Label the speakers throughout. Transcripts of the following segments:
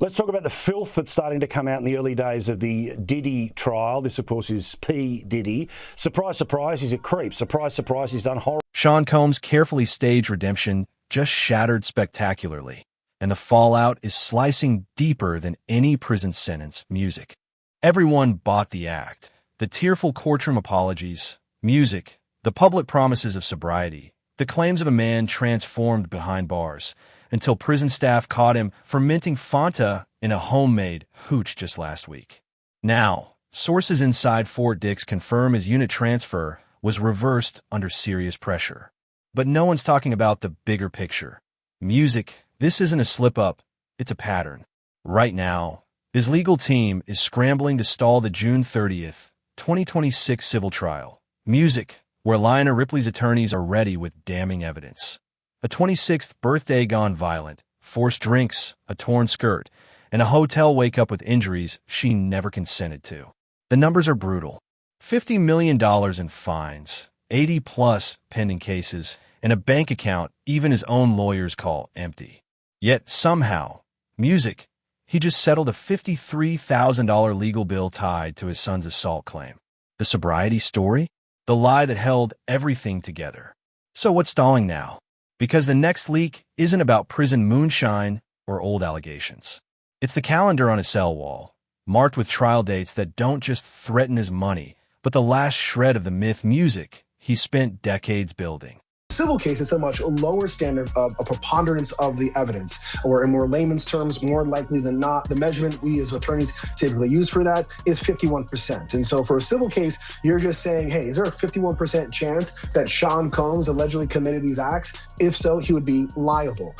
Speaker 1: Let's talk about the filth that's starting to come out in the early days of the Diddy trial. This, of course, is P. Diddy. Surprise, surprise, he's a creep. Surprise, surprise, he's done horror.
Speaker 2: Sean Combs' carefully staged redemption just shattered spectacularly, and the fallout is slicing deeper than any prison sentence. Music. Everyone bought the act. The tearful courtroom apologies, music, the public promises of sobriety, the claims of a man transformed behind bars, until prison staff caught him fermenting Fanta in a homemade hooch just last week. Now, sources inside Fort Dix confirm his unit transfer was reversed under serious pressure. But no one's talking about the bigger picture. Music, this isn't a slip-up, it's a pattern. Right now, his legal team is scrambling to stall the June 30th, 2026 civil trial. Music, where Lionel Ripley's attorneys are ready with damning evidence. A 26th birthday gone violent, forced drinks, a torn skirt, and a hotel wake-up with injuries she never consented to. The numbers are brutal. $50 million in fines, 80-plus pending cases, and a bank account even his own lawyers call empty. Yet somehow, music, he just settled a $53,000 legal bill tied to his son's assault claim. The sobriety story? The lie that held everything together. So what's stalling now? Because the next leak isn't about prison moonshine or old allegations. It's the calendar on his cell wall, marked with trial dates that don't just threaten his money, but the last shred of the myth music he spent decades building.
Speaker 3: Civil case is a much lower standard of a preponderance of the evidence, or in more layman's terms, more likely than not, the measurement we as attorneys typically use for that is 51%. And so for a civil case, you're just saying, hey, is there a 51% chance that Sean Combs allegedly committed these acts? If so, he would be liable.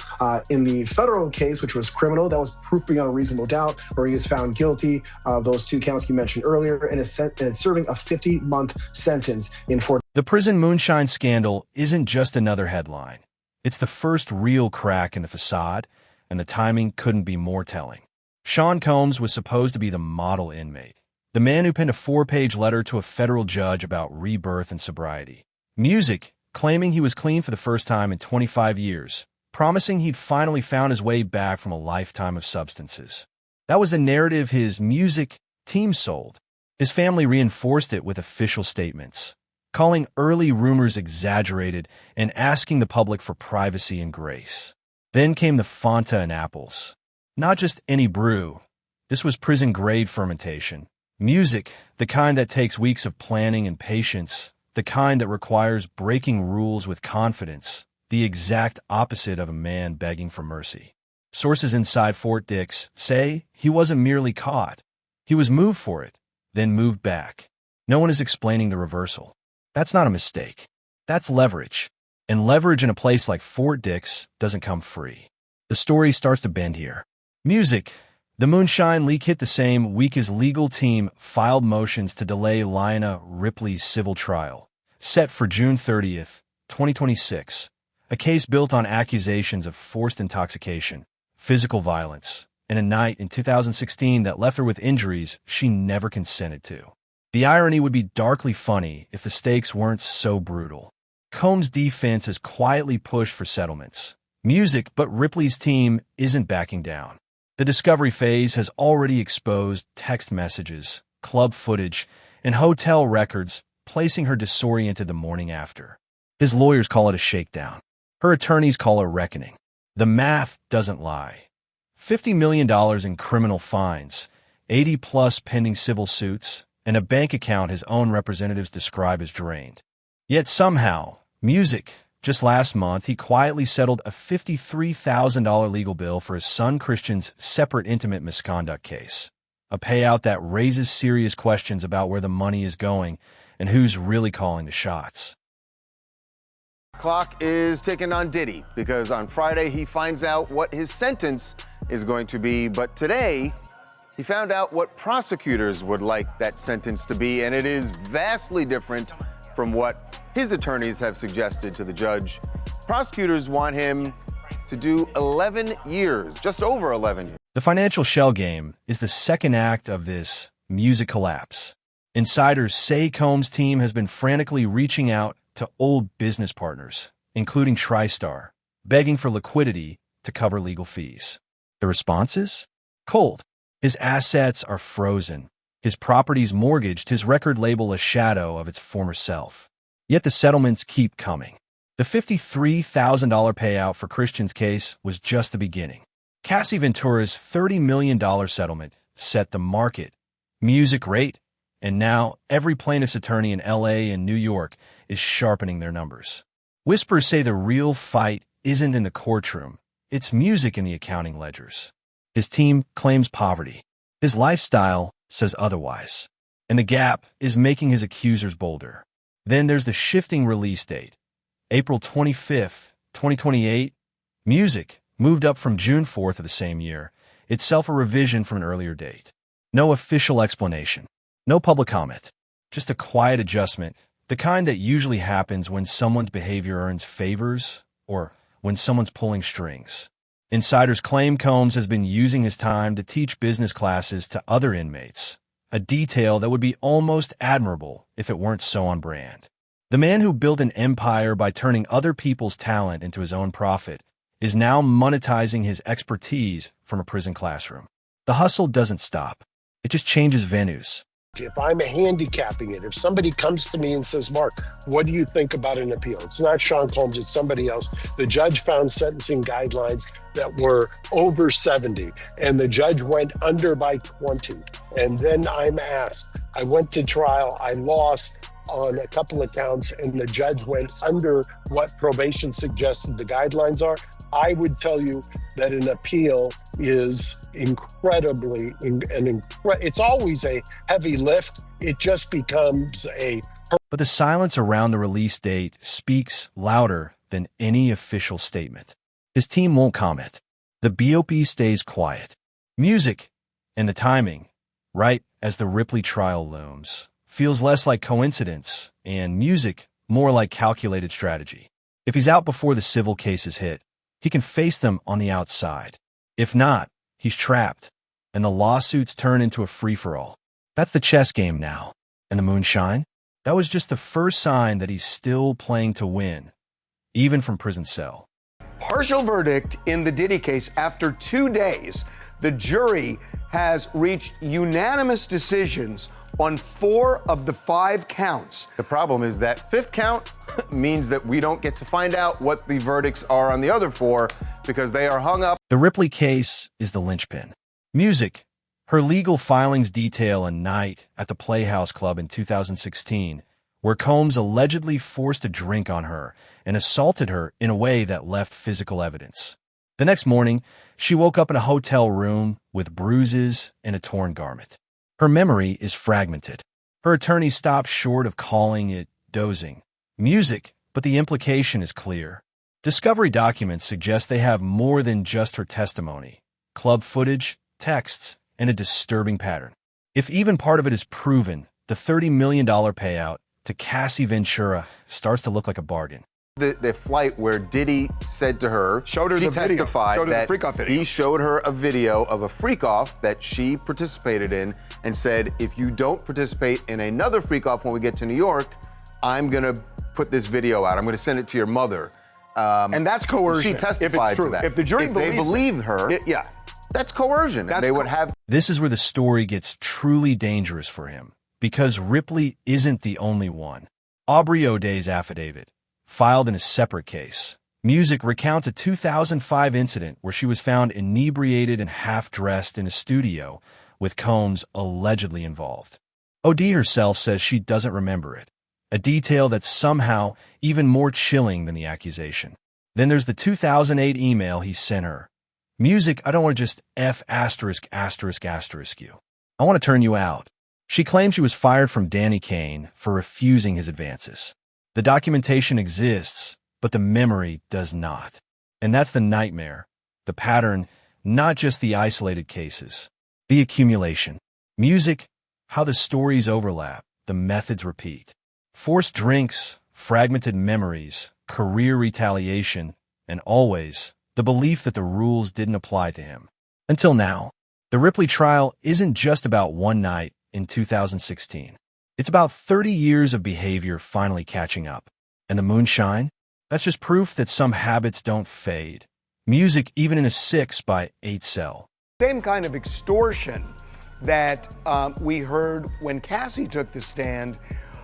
Speaker 3: In the federal case, which was criminal, that was proof beyond a reasonable doubt, where he was found guilty of those two counts you mentioned earlier and is serving a 50-month sentence in Fort.
Speaker 2: The prison moonshine scandal isn't just another headline. It's the first real crack in the facade, and the timing couldn't be more telling. Sean Combs was supposed to be the model inmate, the man who penned a 4-page letter to a federal judge about rebirth and sobriety. Music, claiming he was clean for the first time in 25 years, promising he'd finally found his way back from a lifetime of substances. That was the narrative his music team sold. His family reinforced it with official statements, calling early rumors exaggerated and asking the public for privacy and grace. Then came the Fanta and apples. Not just any brew. This was prison-grade fermentation. Music, the kind that takes weeks of planning and patience, the kind that requires breaking rules with confidence, the exact opposite of a man begging for mercy. Sources inside Fort Dix say he wasn't merely caught. He was moved for it, then moved back. No one is explaining the reversal. That's not a mistake. That's leverage. And leverage in a place like Fort Dix doesn't come free. The story starts to bend here. Music. The Moonshine leak hit the same week his legal team filed motions to delay Lionel Ripley's civil trial, set for June 30th, 2026, a case built on accusations of forced intoxication, physical violence, and a night in 2016 that left her with injuries she never consented to. The irony would be darkly funny if the stakes weren't so brutal. Combs' defense has quietly pushed for settlements. Music, but Ripley's team isn't backing down. The discovery phase has already exposed text messages, club footage, and hotel records, placing her disoriented the morning after. His lawyers call it a shakedown. Her attorneys call it a reckoning. The math doesn't lie. $50 million in criminal fines, 80-plus pending civil suits, and a bank account his own representatives describe as drained. Yet somehow, music, just last month, he quietly settled a $53,000 legal bill for his son Christian's separate intimate misconduct case, a payout that raises serious questions about where the money is going and who's really calling the shots.
Speaker 4: Clock is ticking on Diddy because on Friday he finds out what his sentence is going to be, but today he found out what prosecutors would like that sentence to be, and it is vastly different from what his attorneys have suggested to the judge. Prosecutors want him to do 11 years, just over 11 years.
Speaker 2: The financial shell game is the second act of this music collapse. Insiders say Combs' team has been frantically reaching out to old business partners, including TriStar, begging for liquidity to cover legal fees. The responses? Cold. His assets are frozen. His properties mortgaged, his record label a shadow of its former self. Yet the settlements keep coming. The $53,000 payout for Christian's case was just the beginning. Cassie Ventura's $30 million settlement set the market, music rate, and now every plaintiff's attorney in LA and New York is sharpening their numbers. Whispers say the real fight isn't in the courtroom, it's music in the accounting ledgers. His team claims poverty. His lifestyle says otherwise. And the gap is making his accusers bolder. Then there's the shifting release date. April 25th, 2028. Music moved up from June 4th of the same year, itself a revision from an earlier date. No official explanation. No public comment. Just a quiet adjustment, the kind that usually happens when someone's behavior earns favors or when someone's pulling strings. Insiders claim Combs has been using his time to teach business classes to other inmates, a detail that would be almost admirable if it weren't so on brand. The man who built an empire by turning other people's talent into his own profit is now monetizing his expertise from a prison classroom. The hustle doesn't stop. It just changes venues.
Speaker 5: If I'm handicapping it, if somebody comes to me and says, Mark, what do you think about an appeal? It's not Sean Combs, it's somebody else. The judge found sentencing guidelines that were over 70, and the judge went under by 20. And then I'm asked, I went to trial, I lost on a couple of counts, and the judge went under what probation suggested the guidelines are. I would tell you that an appeal is incredibly, it's always a heavy lift. It just becomes a...
Speaker 2: But the silence around the release date speaks louder than any official statement. His team won't comment. The BOP stays quiet. Music and the timing, right as the Ripley trial looms, feels less like coincidence and music more like calculated strategy. If he's out before the civil cases hit, he can face them on the outside. If not, he's trapped, and the lawsuits turn into a free-for-all. That's the chess game now. And the Moonshine? That was just the first sign that he's still playing to win, even from prison cell.
Speaker 6: Partial verdict in the Diddy case after 2 days. The jury has reached unanimous decisions on 4 of the 5 counts.
Speaker 4: The problem is that 5th count means that we don't get to find out what the verdicts are on the other 4 because they are hung up.
Speaker 2: The Ripley case is the linchpin. Music. Her legal filings detail a night at the Playhouse Club in 2016, where Combs allegedly forced a drink on her and assaulted her in a way that left physical evidence. The next morning, she woke up in a hotel room with bruises and a torn garment. Her memory is fragmented. Her attorney stopped short of calling it dozing. Music, but the implication is clear. Discovery documents suggest they have more than just her testimony. Club footage, texts, and a disturbing pattern. If even part of it is proven, the $30 million payout to Cassie Ventura starts to look like a bargain.
Speaker 4: The flight where Diddy said to her, she testified that he showed her a video of a freak-off that she participated in and said, if you don't participate in another freak-off when we get to New York, I'm going to put this video out. I'm going to send it to your mother.
Speaker 6: And that's coercion.
Speaker 4: She testified to that.
Speaker 6: If the jury
Speaker 4: believed her,
Speaker 6: yeah,
Speaker 4: that's coercion. They would have.
Speaker 2: This is where the story gets truly dangerous for him, because Ripley isn't the only one. Aubrey O'Day's affidavit, filed in a separate case. Music recounts a 2005 incident where she was found inebriated and half-dressed in a studio, with Combs allegedly involved. O'Day herself says she doesn't remember it, a detail that's somehow even more chilling than the accusation. Then there's the 2008 email he sent her. Music, I don't want to just F*** you. I want to turn you out. She claimed she was fired from Danny Kaine for refusing his advances. The documentation exists, but the memory does not. And that's the nightmare, the pattern, not just the isolated cases. The accumulation. Music, how the stories overlap, the methods repeat. Forced drinks, fragmented memories, career retaliation, and always the belief that the rules didn't apply to him. Until now, the Ripley trial isn't just about one night in 2016. It's about 30 years of behavior finally catching up. And the Moonshine? That's just proof that some habits don't fade. Music, even in a 6 by 8 cell,
Speaker 6: Same kind of extortion that we heard when Cassie took the stand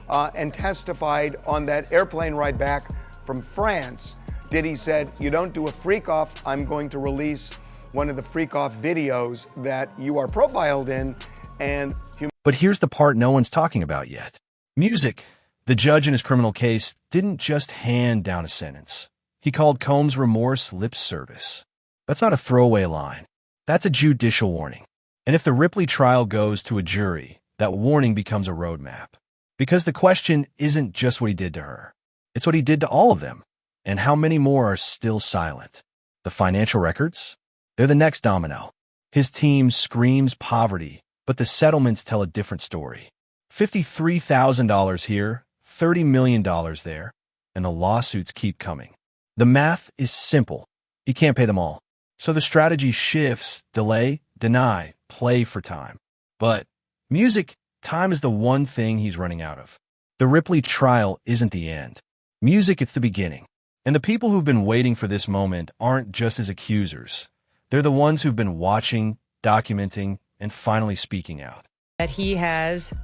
Speaker 6: and testified on that airplane ride back from France. Diddy said, "You don't do a freak off, I'm going to release one of the freak off videos that you are profiled in."
Speaker 2: But here's the part no one's talking about yet. Music. The judge in his criminal case didn't just hand down a sentence. He called Combs' remorse lip service. That's not a throwaway line. That's a judicial warning. And if the Ripley trial goes to a jury, that warning becomes a roadmap. Because the question isn't just what he did to her. It's what he did to all of them. And how many more are still silent? The financial records? They're the next domino. His team screams poverty, but the settlements tell a different story. $53,000 here, $30 million there, and the lawsuits keep coming. The math is simple. He can't pay them all. So the strategy shifts: delay, deny, play for time. But music, time is the one thing he's running out of. The Ripley trial isn't the end. Music, it's the beginning. And the people who've been waiting for this moment aren't just his accusers. They're the ones who've been watching, documenting, and finally speaking out.
Speaker 7: That he has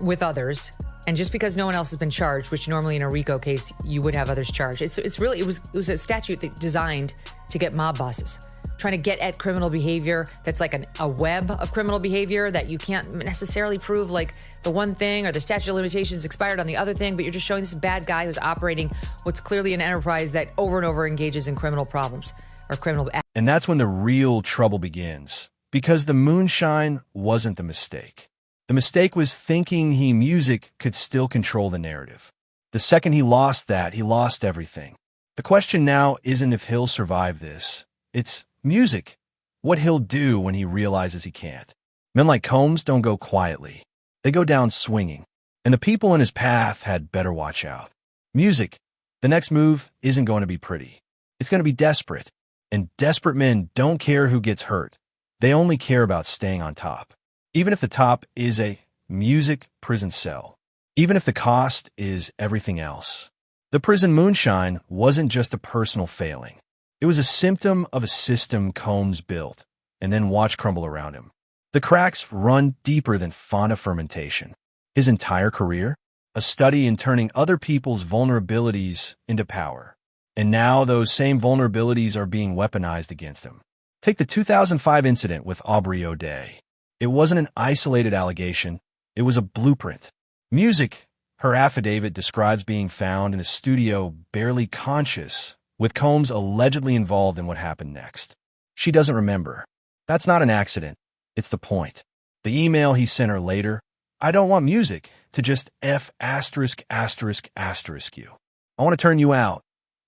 Speaker 7: with others, and just because no one else has been charged, which normally in a RICO case you would have others charged. It was a statute that designed to get mob bosses, trying to get at criminal behavior that's like a web of criminal behavior that you can't necessarily prove, like the one thing or the statute of limitations expired on the other thing, but you're just showing this bad guy who's operating what's clearly an enterprise that over and over engages in criminal problems or criminal.
Speaker 2: And that's when the real trouble begins, because the Moonshine wasn't the mistake. The mistake was thinking music could still control the narrative. The second he lost that, he lost everything. The question now isn't if he'll survive this. It's music. What he'll do when he realizes he can't. Men like Combs don't go quietly. They go down swinging. And the people in his path had better watch out. Music. The next move isn't going to be pretty. It's going to be desperate. And desperate men don't care who gets hurt. They only care about staying on top. Even if the top is a music prison cell. Even if the cost is everything else. The prison Moonshine wasn't just a personal failing. It was a symptom of a system Combs built and then watched crumble around him. The cracks run deeper than fauna fermentation. His entire career, a study in turning other people's vulnerabilities into power. And now those same vulnerabilities are being weaponized against him. Take the 2005 incident with Aubrey O'Day. It wasn't an isolated allegation. It was a blueprint. Music, her affidavit describes being found in a studio barely conscious, with Combs allegedly involved in what happened next. She doesn't remember. That's not an accident. It's the point. The email he sent her later, "I don't want music to just F*** you. I want to turn you out,"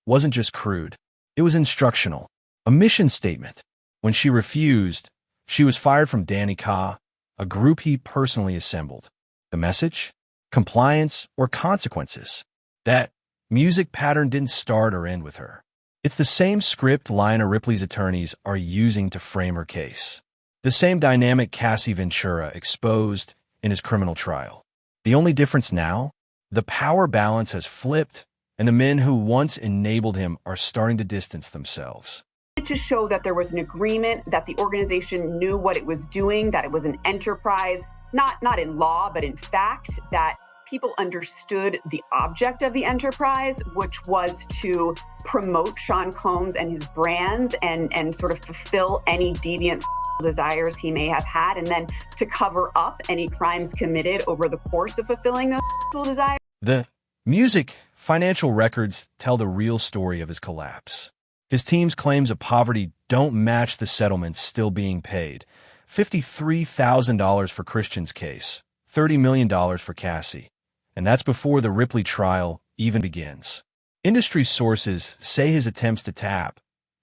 Speaker 2: wasn't just crude. It was instructional. A mission statement. When she refused, she was fired from Danny Ka, a group he personally assembled. The message? Compliance or consequences. That music pattern didn't start or end with her. It's the same script Lionel Ripley's attorneys are using to frame her case. The same dynamic Cassie Ventura exposed in his criminal trial. The only difference now? The power balance has flipped, and the men who once enabled him are starting to distance themselves.
Speaker 8: To show that there was an agreement, that the organization knew what it was doing, that it was an enterprise, not in law, but in fact, that people understood the object of the enterprise, which was to promote Sean Combs and his brands and sort of fulfill any deviant desires he may have had, and then to cover up any crimes committed over the course of fulfilling those desires.
Speaker 2: The music financial records tell the real story of his collapse. His team's claims of poverty don't match the settlements still being paid. $53,000 for Christian's case, $30 million for Cassie. And that's before the Ripley trial even begins. Industry sources say his attempts to tap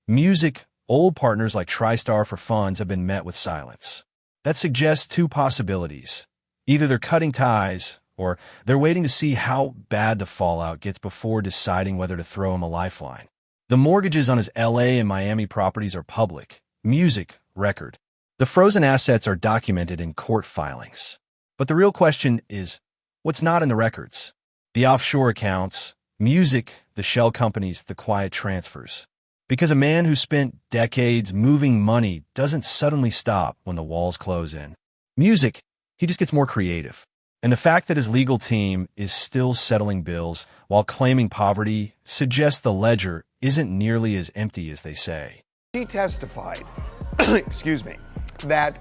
Speaker 2: music old partners like TriStar for funds have been met with silence. That suggests two possibilities. Either they're cutting ties, or they're waiting to see how bad the fallout gets before deciding whether to throw him a lifeline. The mortgages on his LA and Miami properties are public. Music, record. The frozen assets are documented in court filings. But the real question is, what's not in the records? The offshore accounts, music, the shell companies, the quiet transfers. Because a man who spent decades moving money doesn't suddenly stop when the walls close in. Music, he just gets more creative. And the fact that his legal team is still settling bills while claiming poverty suggests the ledger isn't nearly as empty as they say.
Speaker 6: She testified, excuse me, that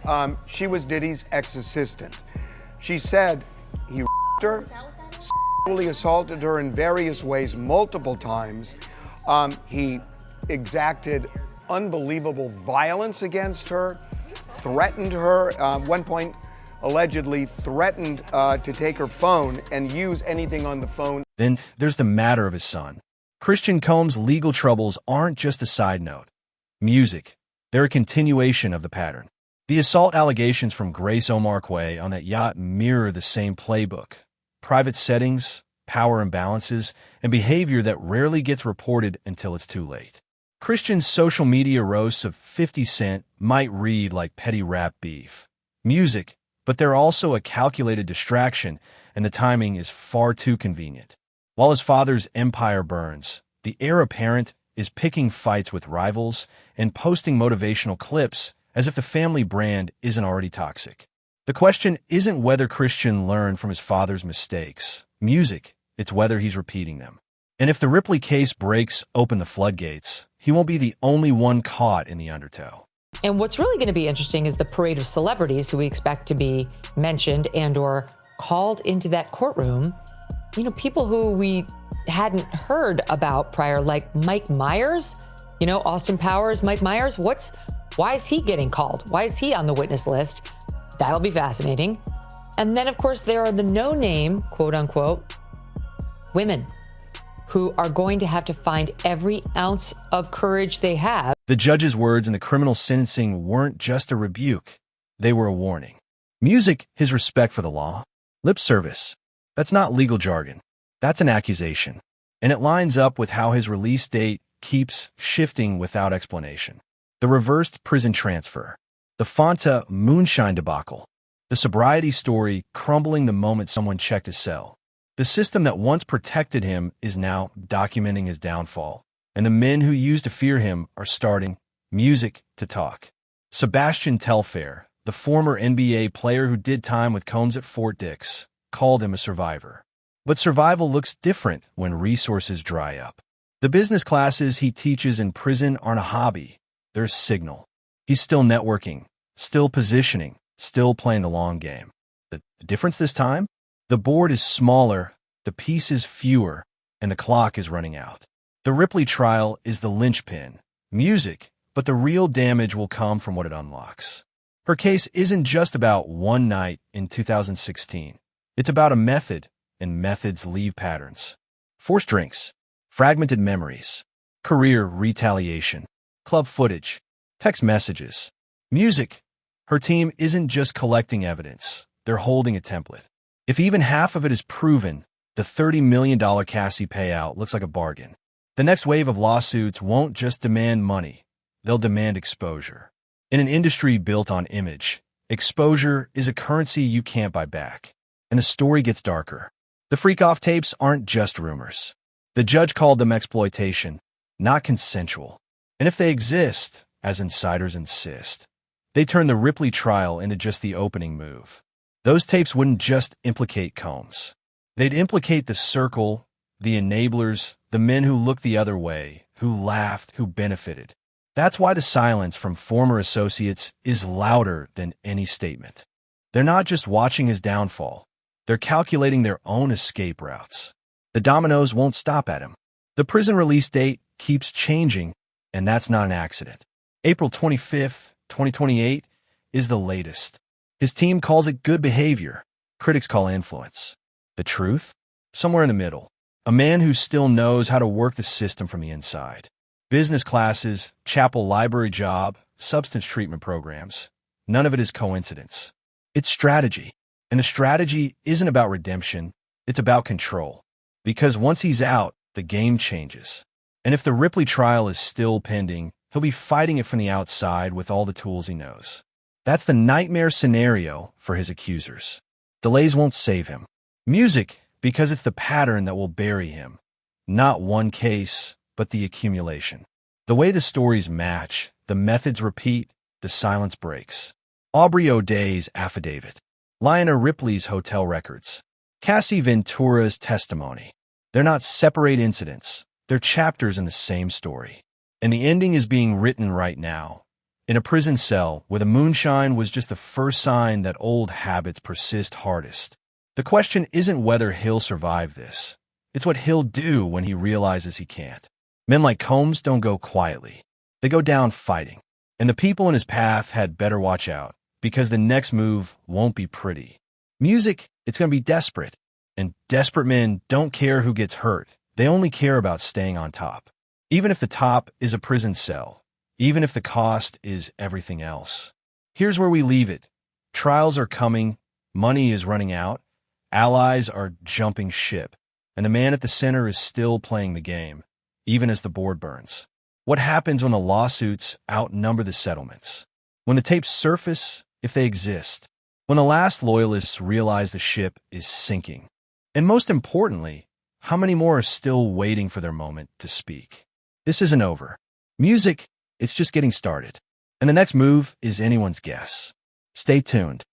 Speaker 6: she was Diddy's ex-assistant. She said he her, sexually assaulted her in various ways multiple times. He exacted unbelievable violence against her, threatened her, one point allegedly threatened to take her phone and use anything on the phone.
Speaker 2: Then there's the matter of his son. Christian Combs' legal troubles aren't just a side note. Music, they're a continuation of the pattern. The assault allegations from Grace Omarquay on that yacht mirror the same playbook. Private settings, power imbalances, and behavior that rarely gets reported until it's too late. Christian's social media roasts of 50 Cent might read like petty rap beef. Music, but they're also a calculated distraction, and the timing is far too convenient. While his father's empire burns, the heir apparent is picking fights with rivals and posting motivational clips as if the family brand isn't already toxic. The question isn't whether Christian learned from his father's mistakes. Music, it's whether he's repeating them. And if the Ripley case breaks open the floodgates, he won't be the only one caught in the undertow.
Speaker 7: And what's really going to be interesting is the parade of celebrities who we expect to be mentioned and or called into that courtroom. You know, people who we hadn't heard about prior, like Mike Myers, you know, Austin Powers, Mike Myers. Why is he getting called? Why is he on the witness list? That'll be fascinating. And then, of course, there are the no-name, quote unquote, women who are going to have to find every ounce of courage they have.
Speaker 2: The judge's words in the criminal sentencing weren't just a rebuke. They were a warning. Music, his respect for the law. Lip service. That's not legal jargon. That's an accusation. And it lines up with how his release date keeps shifting without explanation. The reversed prison transfer. The Fanta Moonshine debacle. The sobriety story crumbling the moment someone checked his cell. The system that once protected him is now documenting his downfall. And the men who used to fear him are starting music to talk. Sebastian Telfair, the former NBA player who did time with Combs at Fort Dix, called him a survivor. But survival looks different when resources dry up. The business classes he teaches in prison aren't a hobby. They're a signal. He's still networking, still positioning, still playing the long game. The difference this time? The board is smaller, the pieces fewer, and the clock is running out. The Ripley trial is the linchpin. Music, but the real damage will come from what it unlocks. Her case isn't just about one night in 2016. It's about a method, and methods leave patterns. Forced drinks, fragmented memories, career retaliation, club footage, text messages, music. Her team isn't just collecting evidence. They're holding a template. If even half of it is proven, the $30 million Cassie payout looks like a bargain. The next wave of lawsuits won't just demand money. They'll demand exposure. In an industry built on image, exposure is a currency you can't buy back. And the story gets darker. The freak-off tapes aren't just rumors. The judge called them exploitation, not consensual. And if they exist, as insiders insist, they turn the Ripley trial into just the opening move. Those tapes wouldn't just implicate Combs. They'd implicate the circle, the enablers, the men who looked the other way, who laughed, who benefited. That's why the silence from former associates is louder than any statement. They're not just watching his downfall. They're calculating their own escape routes. The dominoes won't stop at him. The prison release date keeps changing, and that's not an accident. April 25th, 2028 is the latest. His team calls it good behavior. Critics call influence. The truth? Somewhere in the middle. A man who still knows how to work the system from the inside. Business classes, chapel library job, substance treatment programs. None of it is coincidence. It's strategy. And the strategy isn't about redemption. It's about control. Because once he's out, the game changes. And if the Ripley trial is still pending, he'll be fighting it from the outside with all the tools he knows. That's the nightmare scenario for his accusers. Delays won't save him. Music, because it's the pattern that will bury him. Not one case, but the accumulation. The way the stories match, the methods repeat, the silence breaks. Aubrey O'Day's affidavit, Lionel Ripley's hotel records, Cassie Ventura's testimony. They're not separate incidents. They're chapters in the same story. And the ending is being written right now. In a prison cell where the moonshine was just the first sign that old habits persist hardest. The question isn't whether he'll survive this. It's what he'll do when he realizes he can't. Men like Combs don't go quietly. They go down fighting. And the people in his path had better watch out, because the next move won't be pretty. Music, it's going to be desperate. And desperate men don't care who gets hurt. They only care about staying on top. Even if the top is a prison cell. Even if the cost is everything else. Here's where we leave it. Trials are coming. Money is running out. Allies are jumping ship. And the man at the center is still playing the game, even as the board burns. What happens when the lawsuits outnumber the settlements? When the tapes surface, if they exist? When the last loyalists realize the ship is sinking? And most importantly, how many more are still waiting for their moment to speak? This isn't over. Music, it's just getting started. And the next move is anyone's guess. Stay tuned.